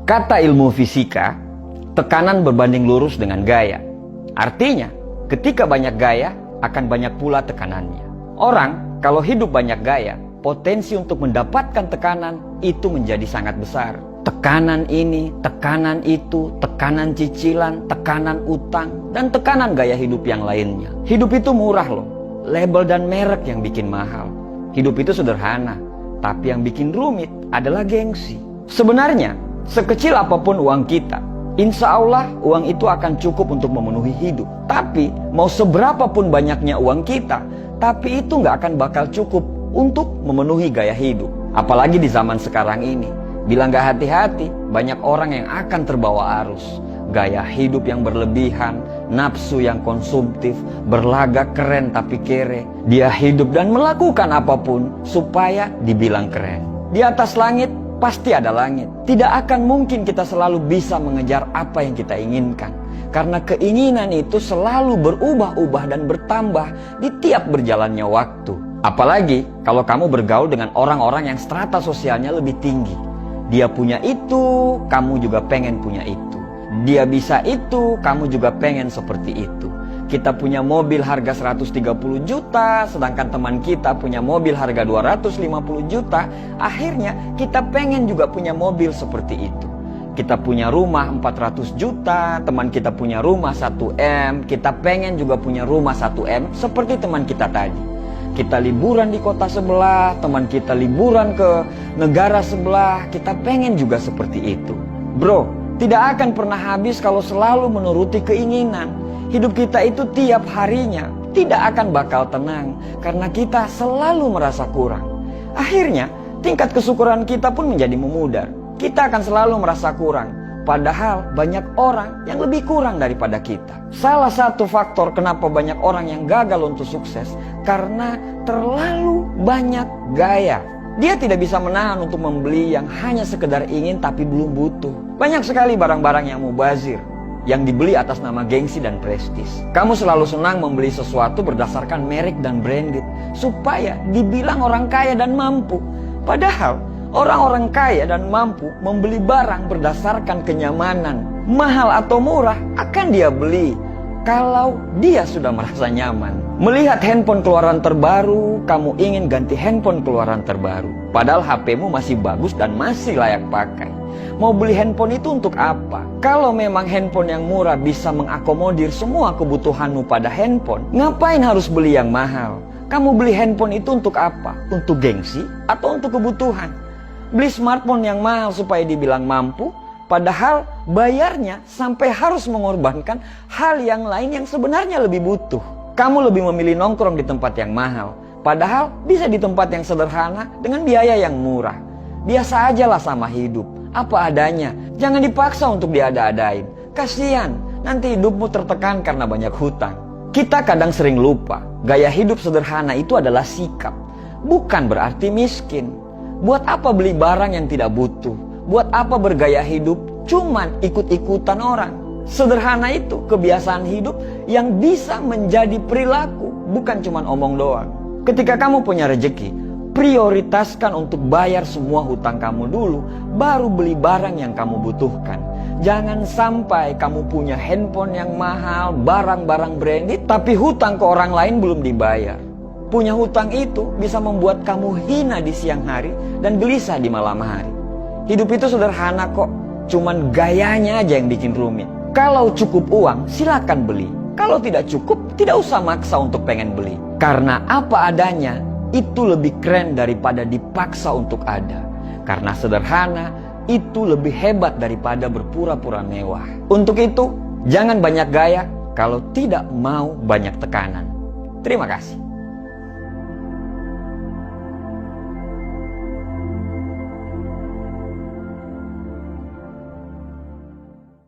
Kata ilmu fisika, tekanan berbanding lurus dengan gaya. Artinya, ketika banyak gaya, akan banyak pula tekanannya. Orang, kalau hidup banyak gaya, potensi untuk mendapatkan tekanan itu menjadi sangat besar. Tekanan ini, tekanan itu, tekanan cicilan, tekanan utang, dan tekanan gaya hidup yang lainnya. Hidup itu murah loh, label dan merek yang bikin mahal. Hidup itu sederhana, tapi yang bikin rumit adalah gengsi. Sebenarnya, sekecil apapun uang kita, insya Allah uang itu akan cukup untuk memenuhi hidup. Tapi mau seberapa pun banyaknya uang kita, tapi itu nggak akan bakal cukup untuk memenuhi gaya hidup. Apalagi di zaman sekarang ini, bila nggak hati-hati, banyak orang yang akan terbawa arus. Gaya hidup yang berlebihan, nafsu yang konsumtif, berlagak keren tapi kere. Dia hidup dan melakukan apapun supaya dibilang keren. Di atas langit pasti ada langit. Tidak akan mungkin kita selalu bisa mengejar apa yang kita inginkan. Karena keinginan itu selalu berubah-ubah dan bertambah di tiap berjalannya waktu. Apalagi kalau kamu bergaul dengan orang-orang yang strata sosialnya lebih tinggi. Dia punya itu, kamu juga pengen punya itu. Dia bisa itu, kamu juga pengen seperti itu. Kita punya mobil harga 130 juta, sedangkan teman kita punya mobil harga 250 juta. Akhirnya kita pengen juga punya mobil seperti itu. Kita punya rumah 400 juta, teman kita punya rumah 1M. Kita pengen juga punya rumah 1M seperti teman kita tadi. Kita liburan di kota sebelah, teman kita liburan ke negara sebelah. Kita pengen juga seperti itu. Bro, tidak akan pernah habis kalau selalu menuruti keinginan. Hidup kita itu tiap harinya tidak akan bakal tenang karena kita selalu merasa kurang. Akhirnya tingkat kesyukuran kita pun menjadi memudar. Kita akan selalu merasa kurang, padahal banyak orang yang lebih kurang daripada kita. Salah satu faktor kenapa banyak orang yang gagal untuk sukses karena terlalu banyak gaya. Dia tidak bisa menahan untuk membeli yang hanya sekedar ingin tapi belum butuh. Banyak sekali barang-barang yang mubazir, yang dibeli atas nama gengsi dan prestis. Kamu selalu senang membeli sesuatu berdasarkan merek dan branded, supaya dibilang orang kaya dan mampu. Padahal, orang-orang kaya dan mampu membeli barang berdasarkan kenyamanan. Mahal atau murah akan dia beli kalau dia sudah merasa nyaman. Melihat handphone keluaran terbaru, kamu ingin ganti handphone keluaran terbaru. Padahal HP-mu masih bagus dan masih layak pakai. Mau beli handphone itu untuk apa? Kalau memang handphone yang murah bisa mengakomodir semua kebutuhanmu pada handphone, ngapain harus beli yang mahal? Kamu beli handphone itu untuk apa? Untuk gengsi atau untuk kebutuhan? Beli smartphone yang mahal supaya dibilang mampu, padahal bayarnya sampai harus mengorbankan hal yang lain yang sebenarnya lebih butuh. Kamu lebih memilih nongkrong di tempat yang mahal, padahal bisa di tempat yang sederhana dengan biaya yang murah. Biasa ajalah sama hidup, apa adanya. Jangan dipaksa untuk diada-adain. Kasian, nanti hidupmu tertekan karena banyak hutang. Kita kadang sering lupa, gaya hidup sederhana itu adalah sikap, bukan berarti miskin. Buat apa beli barang yang tidak butuh? Buat apa bergaya hidup cuman ikut-ikutan orang? Sederhana itu kebiasaan hidup yang bisa menjadi perilaku, bukan cuman omong doang. Ketika kamu punya rezeki, prioritaskan untuk bayar semua hutang kamu dulu, baru beli barang yang kamu butuhkan. Jangan sampai kamu punya handphone yang mahal, barang-barang branded, tapi hutang ke orang lain belum dibayar. Punya hutang itu bisa membuat kamu hina di siang hari dan gelisah di malam hari. Hidup itu sederhana kok, cuman gayanya aja yang bikin rumit. Kalau cukup uang, silakan beli. Kalau tidak cukup, tidak usah maksa untuk pengen beli. Karena apa adanya, itu lebih keren daripada dipaksa untuk ada. Karena sederhana, itu lebih hebat daripada berpura-pura mewah. Untuk itu, jangan banyak gaya kalau tidak mau banyak tekanan. Terima kasih.